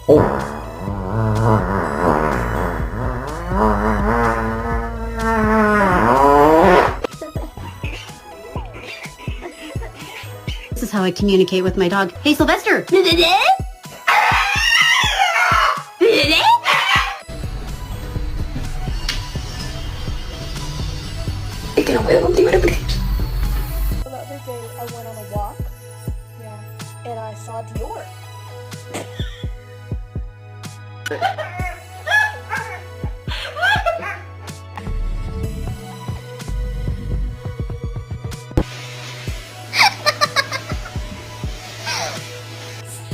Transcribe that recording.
Oh. This is how I communicate with my dog. Hey, Sylvester! The other day I went on a walk. Yeah. And I saw Dior.